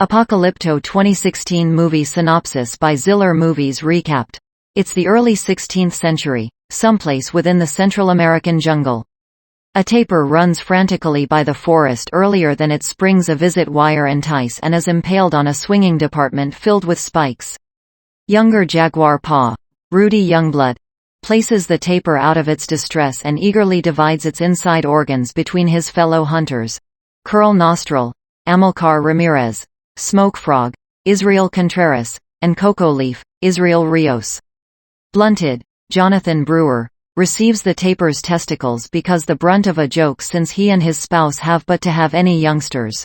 Apocalypto 2016 movie synopsis by Zillur Movies Recapped. It's the early 16th century, someplace within the Central American jungle. A tapir runs frantically by the forest earlier than it springs a visit wire entice and is impaled on a swinging department filled with spikes. Younger jaguar paw, Rudy Youngblood, places the tapir out of its distress and eagerly divides its inside organs between his fellow hunters. Curl Nostril, Amilcar Ramirez. Smoke Frog, Israel Contreras, and Cocoa Leaf, Israel Rios. Blunted, Jonathan Brewer, receives the tapir's testicles because the brunt of a joke since he and his spouse have but to have any youngsters.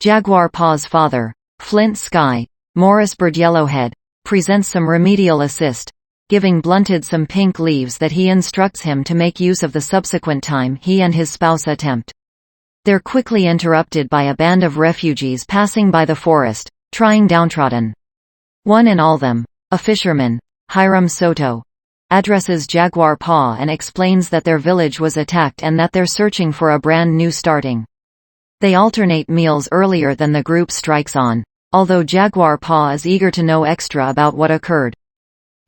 Jaguar Paw's father, Flint Sky, Morris Bird Yellowhead, presents some remedial assist, giving Blunted some pink leaves that he instructs him to make use of the subsequent time he and his spouse attempt. They're quickly interrupted by a band of refugees passing by the forest, trying downtrodden. One in all them, a fisherman, Hiram Soto, addresses Jaguar Paw and explains that their village was attacked and that they're searching for a brand new starting. They alternate meals earlier than the group strikes on, although Jaguar Paw is eager to know extra about what occurred.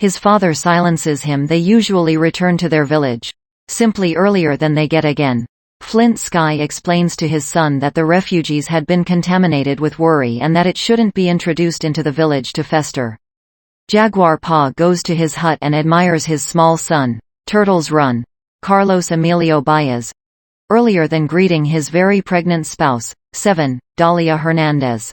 His father silences him. They usually return to their village simply earlier than they get again. Flint Sky explains to his son that the refugees had been contaminated with worry and that it shouldn't be introduced into the village to fester. Jaguar Paw goes to his hut and admires his small son, Turtles Run, Carlos Emilio Baez, earlier than greeting his very pregnant spouse, 7, Dalia Hernandez.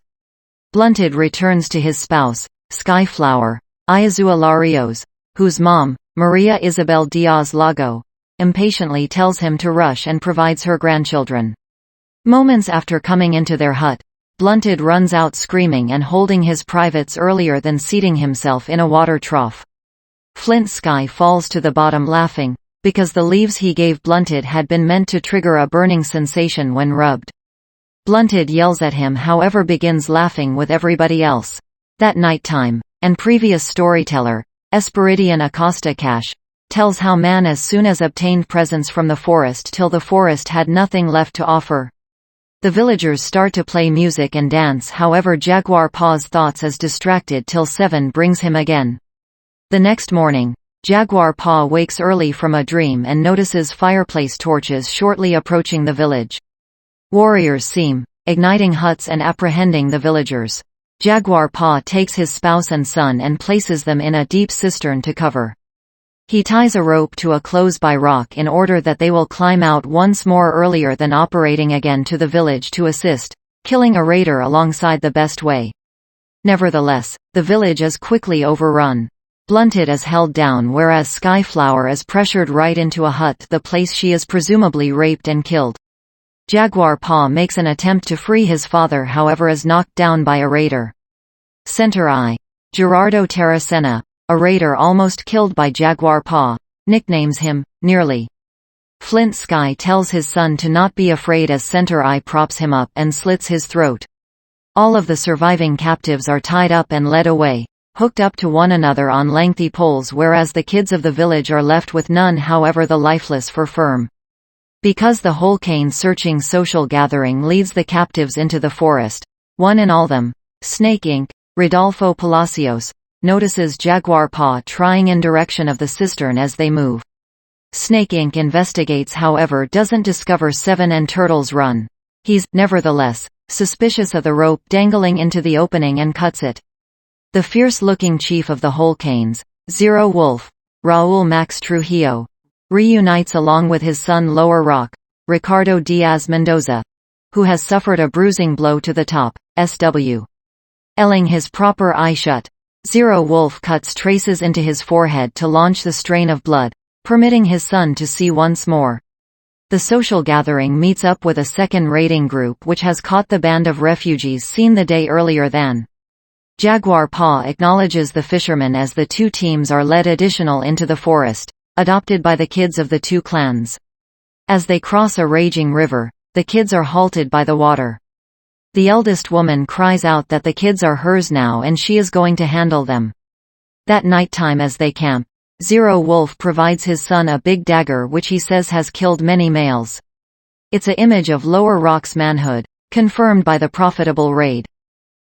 Blunted returns to his spouse, Skyflower, Iazua Larios, whose mom, Maria Isabel Diaz Lago, impatiently tells him to rush and provides her grandchildren. Moments after coming into their hut, Blunted runs out screaming and holding his privates earlier than seating himself in a water trough. Flint Sky falls to the bottom laughing, because the leaves he gave Blunted had been meant to trigger a burning sensation when rubbed. Blunted yells at him, however begins laughing with everybody else. That nighttime, and previous storyteller, Esperidian Acosta Cash, tells how man as soon as obtained presents from the forest till the forest had nothing left to offer. The villagers start to play music and dance, however Jaguar Paw's thoughts is distracted till 7 brings him again. The next morning, Jaguar Paw wakes early from a dream and notices fireplace torches shortly approaching the village. Warriors seem, igniting huts and apprehending the villagers. Jaguar Paw takes his spouse and son and places them in a deep cistern to cover. He ties a rope to a close-by rock in order that they will climb out once more earlier than operating again to the village to assist, killing a raider alongside the best way. Nevertheless, the village is quickly overrun. Blunted is held down whereas Skyflower is pressured right into a hut, the place she is presumably raped and killed. Jaguar Paw makes an attempt to free his father, however is knocked down by a raider. Center Eye, Gerardo Terracena, a raider almost killed by Jaguar Paw, nicknames him, Nearly. Flint Sky tells his son to not be afraid as Center Eye props him up and slits his throat. All of the surviving captives are tied up and led away, hooked up to one another on lengthy poles, whereas the kids of the village are left with none, however the lifeless for firm. Because the whole cane-searching social gathering leads the captives into the forest, one in all them, Snake Inc., Rodolfo Palacios, notices Jaguar Paw trying in direction of the cistern as they move. Snake Inc. investigates, however doesn't discover 7 and Turtles Run. He's, nevertheless, suspicious of the rope dangling into the opening and cuts it. The fierce-looking chief of the Whole Canes, Zero Wolf, Raul Max Trujillo, reunites along with his son Lower Rock, Ricardo Diaz Mendoza, who has suffered a bruising blow to the top, SW. Elling his proper eye shut, Zero Wolf cuts traces into his forehead to launch the strain of blood, permitting his son to see once more. The social gathering meets up with a second raiding group which has caught the band of refugees seen the day earlier than. Jaguar Paw acknowledges the fishermen as the two teams are led additional into the forest, adopted by the kids of the two clans. As they cross a raging river, the kids are halted by the water. The eldest woman cries out that the kids are hers now and she is going to handle them. That nighttime as they camp, Zero Wolf provides his son a big dagger which he says has killed many males. It's a image of Lower Rock's manhood, confirmed by the profitable raid.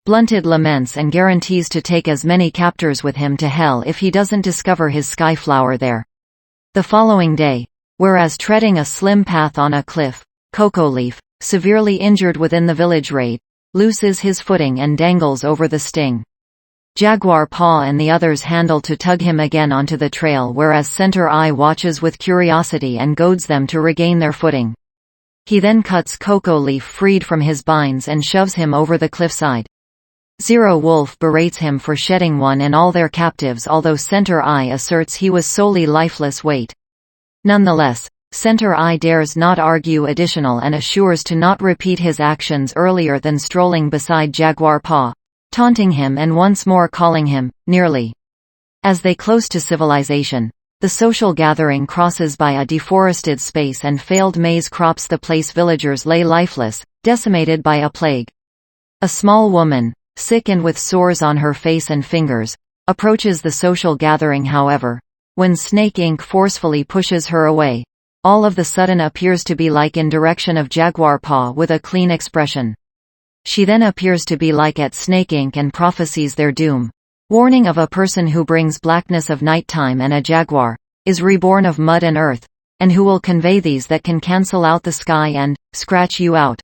Blunted laments and guarantees to take as many captors with him to Hell if he doesn't discover his skyflower there. The following day, whereas treading a slim path on a cliff, Cocoa Leaf, severely injured within the village raid, loses his footing and dangles over the sting. Jaguar Paw and the others handle to tug him again onto the trail, whereas Center Eye watches with curiosity and goads them to regain their footing. He then cuts Cocoa Leaf freed from his binds and shoves him over the cliffside. Zero Wolf berates him for shedding one and all their captives, although Center Eye asserts he was solely lifeless weight. Nonetheless, Center Eye dares not argue additional and assures to not repeat his actions earlier than strolling beside Jaguar Paw, taunting him and once more calling him, nearly. As they close to civilization, the social gathering crosses by a deforested space and failed maize crops the place. Villagers lay lifeless, decimated by a plague. A small woman, sick and with sores on her face and fingers, approaches the social gathering. However, when Snake Inc. forcefully pushes her away, all of the sudden appears to be like in direction of Jaguar Paw with a clean expression. She then appears to be like at Snake Inc. and prophesies their doom, warning of a person who brings blackness of nighttime and a jaguar, is reborn of mud and earth, and who will convey these that can cancel out the sky and scratch you out.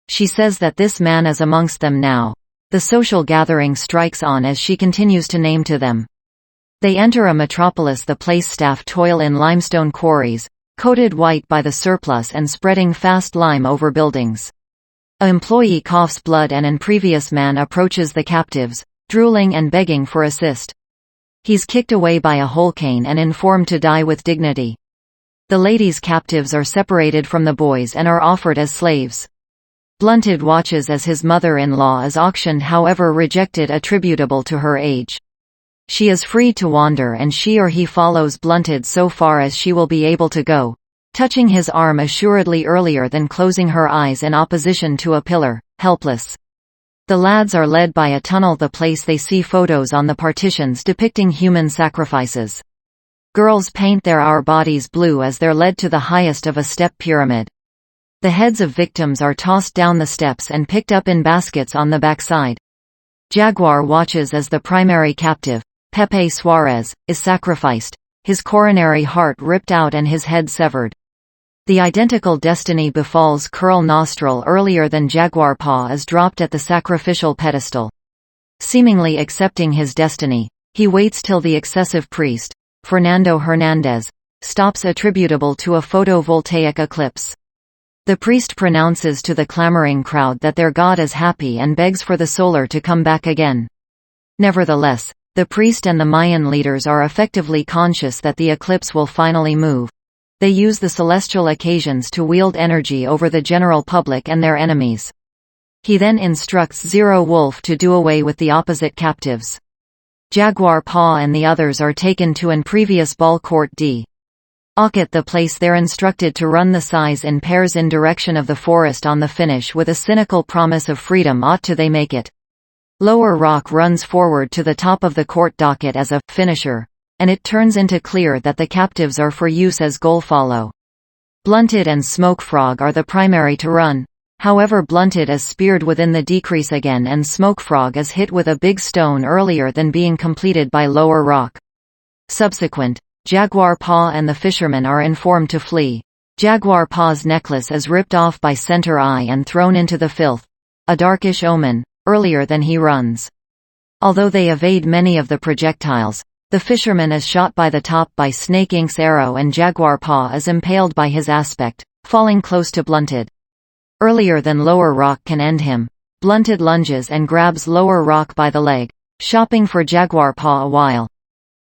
She says that this man is amongst them now. The social gathering strikes on as she continues to name to them. They enter a metropolis. The place staff toil in limestone quarries, coated white by the surplus and spreading fast lime over buildings. A employee coughs blood and an previous man approaches the captives, drooling and begging for assist. He's kicked away by a whole cane and informed to die with dignity. The ladies' captives are separated from the boys and are offered as slaves. Blunted watches as his mother-in-law is auctioned, however rejected attributable to her age. She is free to wander and she or he follows Blunted so far as she will be able to go, touching his arm assuredly earlier than closing her eyes in opposition to a pillar, helpless. The lads are led by a tunnel. The place they see photos on the partitions depicting human sacrifices. Girls paint their our bodies blue as they're led to the highest of a step pyramid. The heads of victims are tossed down the steps and picked up in baskets on the backside. Jaguar watches as the primary captive, Pepe Suarez, is sacrificed, his coronary heart ripped out and his head severed. The identical destiny befalls Curl Nostril. Earlier than Jaguar Paw is dropped at the sacrificial pedestal. Seemingly accepting his destiny, he waits till the excessive priest, Fernando Hernandez, stops attributable to a photovoltaic eclipse. The priest pronounces to the clamoring crowd that their god is happy and begs for the solar to come back again. Nevertheless, the priest and the Mayan leaders are effectively conscious that the eclipse will finally move. They use the celestial occasions to wield energy over the general public and their enemies. He then instructs Zero Wolf to do away with the opposite captives. Jaguar Paw and the others are taken to an previous ball court d. At the place they're instructed to run the size in pairs in direction of the forest on the finish with a cynical promise of freedom to they make it. Lower Rock runs forward to the top of the court docket as a finisher, and it turns into clear that the captives are for use as goal follow. Blunted and Smoke Frog are the primary to run. However, Blunted is speared within the decrease again and Smoke Frog is hit with a big stone earlier than being completed by Lower Rock. Subsequent, Jaguar Paw and the fishermen are informed to flee. Jaguar Paw's necklace is ripped off by Center Eye and thrown into the filth, a darkish omen, earlier than he runs. Although they evade many of the projectiles, the fisherman is shot by the top by Snake Inc.'s arrow and Jaguar Paw is impaled by his aspect, falling close to Blunted. Earlier than Lower Rock can end him, Blunted lunges and grabs Lower Rock by the leg, shopping for Jaguar Paw a while.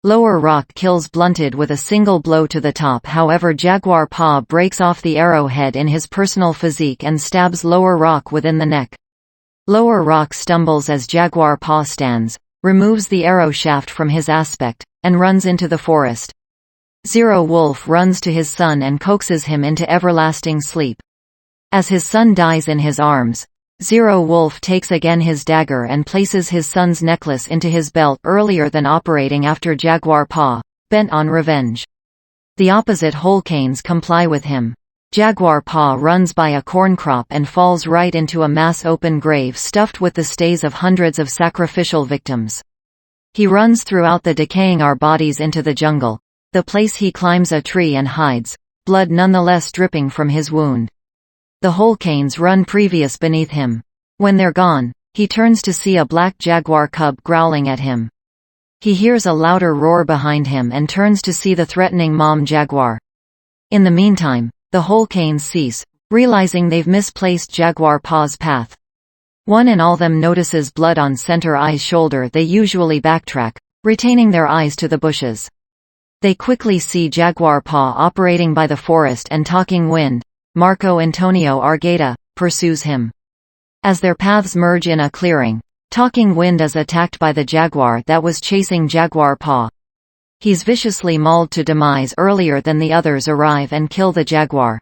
Lower Rock kills Blunted with a single blow to the top. However, Jaguar Paw breaks off the arrowhead in his personal physique and stabs Lower Rock within the neck. Lower Rock stumbles as Jaguar Paw stands, removes the arrow shaft from his aspect, and runs into the forest. Zero Wolf runs to his son and coaxes him into everlasting sleep. As his son dies in his arms, Zero Wolf takes again his dagger and places his son's necklace into his belt earlier than operating after Jaguar Paw, bent on revenge. The opposite Whole Canes comply with him. Jaguar Paw runs by a corn crop and falls right into a mass open grave stuffed with the stays of hundreds of sacrificial victims. He runs throughout the decaying our bodies into the jungle, the place he climbs a tree and hides, blood nonetheless dripping from his wound. The Holcanes run previous beneath him. When they're gone, he turns to see a black jaguar cub growling at him. He hears a louder roar behind him and turns to see the threatening mom jaguar. In the meantime, the Holcanes cease, realizing they've misplaced Jaguar Paw's path. One and all them notices blood on Center Eye's shoulder. They usually backtrack, retaining their eyes to the bushes. They quickly see Jaguar Paw operating by the forest, and Talking Wind, Marco Antonio Argueta, pursues him. As their paths merge in a clearing, Talking Wind is attacked by the jaguar that was chasing Jaguar Paw. He's viciously mauled to demise earlier than the others arrive and kill the jaguar.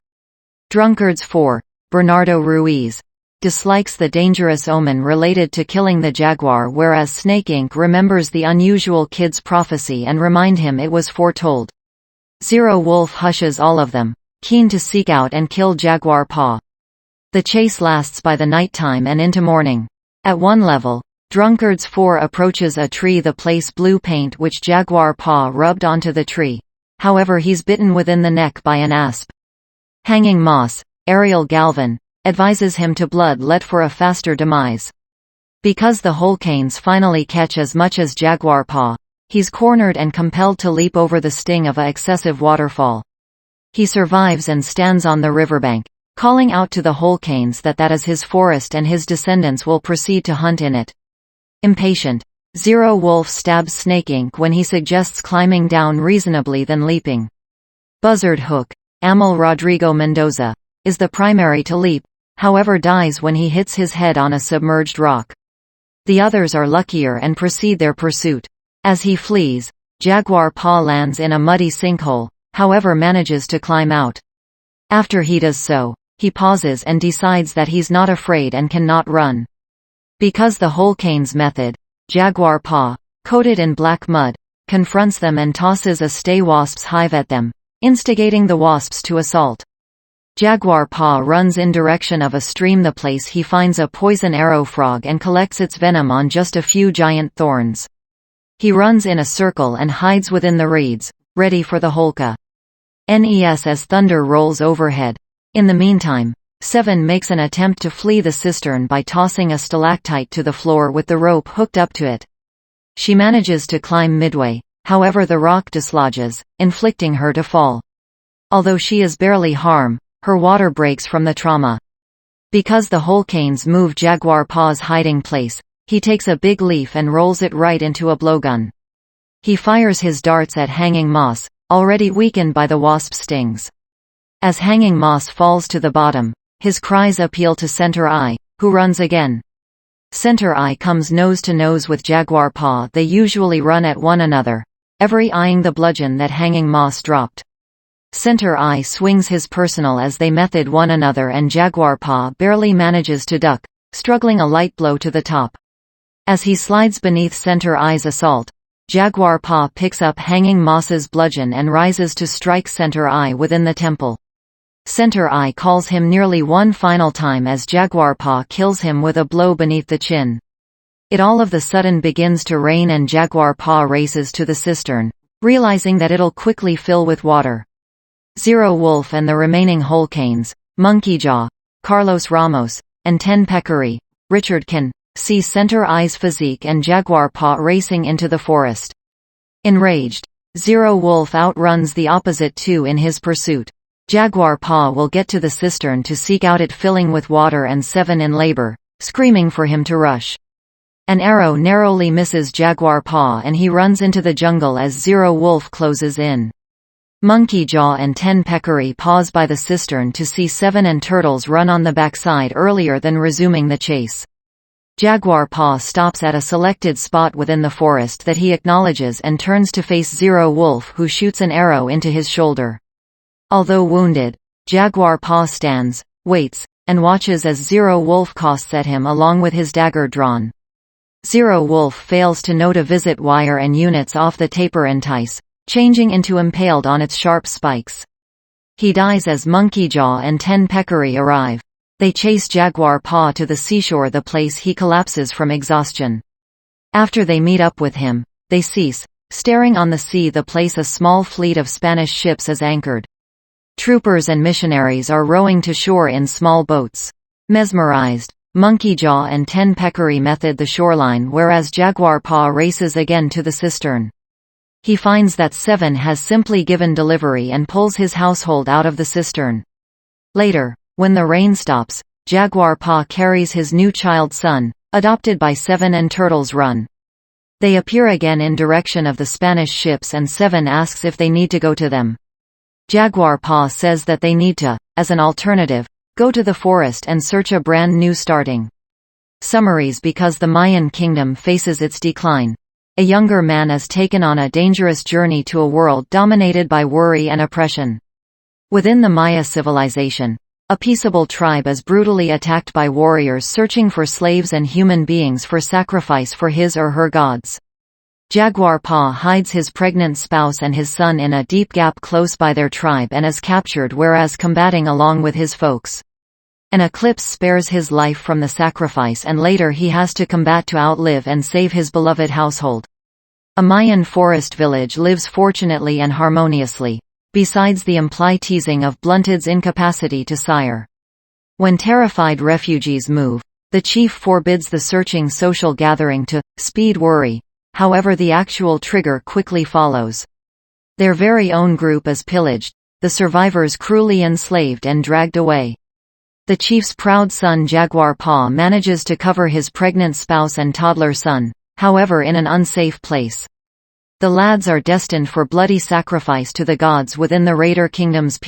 Drunkards 4, Bernardo Ruiz, dislikes the dangerous omen related to killing the jaguar, whereas Snake Inc. remembers the unusual kid's prophecy and remind him it was foretold. Zero Wolf hushes all of them, keen to seek out and kill Jaguar Paw. The chase lasts by the nighttime and into morning. At one level, Drunkards 4 approaches a tree, the place blue paint which Jaguar Paw rubbed onto the tree. However, he's bitten within the neck by an asp. Hanging Moss, Ariel Galvin, advises him to bloodlet for a faster demise. Because the Holcanes finally catch as much as Jaguar Paw, he's cornered and compelled to leap over the sting of a excessive waterfall. He survives and stands on the riverbank, calling out to the Holcanes that is his forest and his descendants will proceed to hunt in it. Impatient, Zero Wolf stabs Snake Inc. when he suggests climbing down reasonably than leaping. Buzzard Hook, Amel Rodrigo Mendoza, is the primary to leap, however dies when he hits his head on a submerged rock. The others are luckier and proceed their pursuit. As he flees, Jaguar Paw lands in a muddy sinkhole, however manages to climb out. After he does so, he pauses and decides that he's not afraid and cannot run. Because the Holcanes method, Jaguar Paw, coated in black mud, confronts them and tosses a stay wasp's hive at them, instigating the wasps to assault. Jaguar Paw runs in direction of a stream, the place he finds a poison arrow frog and collects its venom on just a few giant thorns. He runs in a circle and hides within the reeds, ready for the Holca. Nes as thunder rolls overhead. In the meantime, Seven makes an attempt to flee the cistern by tossing a stalactite to the floor with the rope hooked up to it. She manages to climb midway, however the rock dislodges, inflicting her to fall. Although she is barely harmed, her water breaks from the trauma. Because the Holcanes move Jaguar Paw's hiding place, he takes a big leaf and rolls it right into a blowgun. He fires his darts at Hanging Moss, already weakened by the wasp stings. As Hanging Moss falls to the bottom, his cries appeal to Center Eye, who runs again. Center Eye comes nose to nose with Jaguar Paw. They usually run at one another, every eyeing the bludgeon that Hanging Moss dropped. Center Eye swings his personal as they method one another, and Jaguar Paw barely manages to duck, struggling a light blow to the top. As he slides beneath Center Eye's assault, Jaguar Paw picks up Hanging Moss's bludgeon and rises to strike Center Eye within the temple. Center Eye calls him nearly one final time as Jaguar Paw kills him with a blow beneath the chin. It all of the sudden begins to rain and Jaguar Paw races to the cistern, realizing that it'll quickly fill with water. Zero Wolf and the remaining Holcanes, Monkey Jaw, Carlos Ramos, and Ten Peccary, Richard can see Center Eye's physique and Jaguar Paw racing into the forest. Enraged, Zero Wolf outruns the opposite two in his pursuit. Jaguar Paw will get to the cistern to seek out it filling with water and Seven in labor, screaming for him to rush. An arrow narrowly misses Jaguar Paw and he runs into the jungle as Zero Wolf closes in. Monkey Jaw and Ten Peccary pause by the cistern to see Seven and Turtles run on the backside earlier than resuming the chase. Jaguar Paw stops at a selected spot within the forest that he acknowledges and turns to face Zero Wolf, who shoots an arrow into his shoulder. Although wounded, Jaguar Paw stands, waits, and watches as Zero Wolf casts at him along with his dagger drawn. Zero Wolf fails to note a visit wire and units off the taper entice, changing into impaled on its sharp spikes. He dies as Monkey Jaw and 10 Peccary arrive. They chase Jaguar Paw to the seashore, the place he collapses from exhaustion. After they meet up with him, they cease, staring on the sea, the place a small fleet of Spanish ships is anchored. Troopers and missionaries are rowing to shore in small boats. Mesmerized, Monkey Jaw and 10 Peccary method the shoreline, whereas Jaguar Paw races again to the cistern. He finds that 7 has simply given delivery and pulls his household out of the cistern. Later, when the rain stops, Jaguar Paw carries his new child son, adopted by 7, and Turtles run. They appear again in direction of the Spanish ships, and 7 asks if they need to go to them. Jaguar Paw says that they need to, as an alternative, go to the forest and search a brand new starting. Summaries: because the Mayan kingdom faces its decline, a younger man is taken on a dangerous journey to a world dominated by worry and oppression. Within the Maya civilization, a peaceable tribe is brutally attacked by warriors searching for slaves and human beings for sacrifice for his or her gods. Jaguar Paw hides his pregnant spouse and his son in a deep gap close by their tribe and is captured, whereas combating along with his folks. An eclipse spares his life from the sacrifice, and later he has to combat to outlive and save his beloved household. A Mayan forest village lives fortunately and harmoniously, besides the implied teasing of Blunted's incapacity to sire. When terrified refugees move, the chief forbids the searching social gathering to speed worry. However, the actual trigger quickly follows. Their very own group is pillaged, the survivors cruelly enslaved and dragged away. The chief's proud son Jaguar Paw manages to cover his pregnant spouse and toddler son, however in an unsafe place. The lads are destined for bloody sacrifice to the gods within the Raider Kingdom's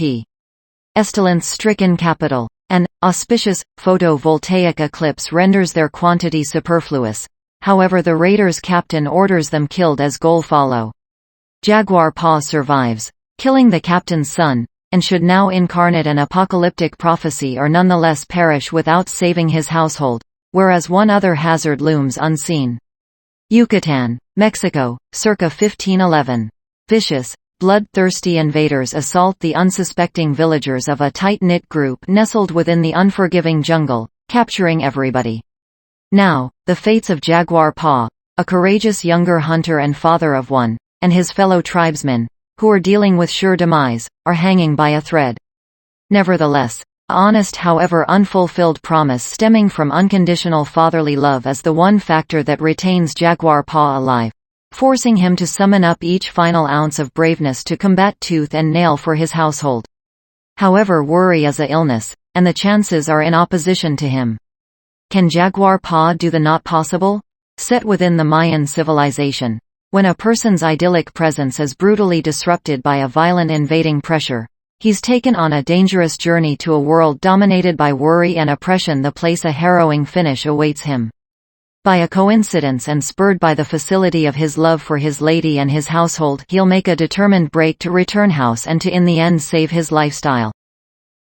pestilence-stricken capital. An auspicious, photovoltaic eclipse renders their quantity superfluous. However, the raiders' captain orders them killed as goal follow. Jaguar Paw survives, killing the captain's son, and should now incarnate an apocalyptic prophecy or nonetheless perish without saving his household, whereas one other hazard looms unseen. Yucatan, Mexico, circa 1511. Vicious, bloodthirsty invaders assault the unsuspecting villagers of a tight-knit group nestled within the unforgiving jungle, capturing everybody. Now, the fates of Jaguar Paw, a courageous younger hunter and father of one, and his fellow tribesmen, who are dealing with sure demise, are hanging by a thread. Nevertheless, a honest however unfulfilled promise stemming from unconditional fatherly love is the one factor that retains Jaguar Paw alive, forcing him to summon up each final ounce of braveness to combat tooth and nail for his household. However, worry is a illness, and the chances are in opposition to him. Can Jaguar Paw do the not possible? Set within the Mayan civilization, when a person's idyllic presence is brutally disrupted by a violent invading pressure, he's taken on a dangerous journey to a world dominated by worry and oppression, the place a harrowing finish awaits him. By a coincidence and spurred by the facility of his love for his lady and his household, he'll make a determined break to return house and to in the end save his lifestyle.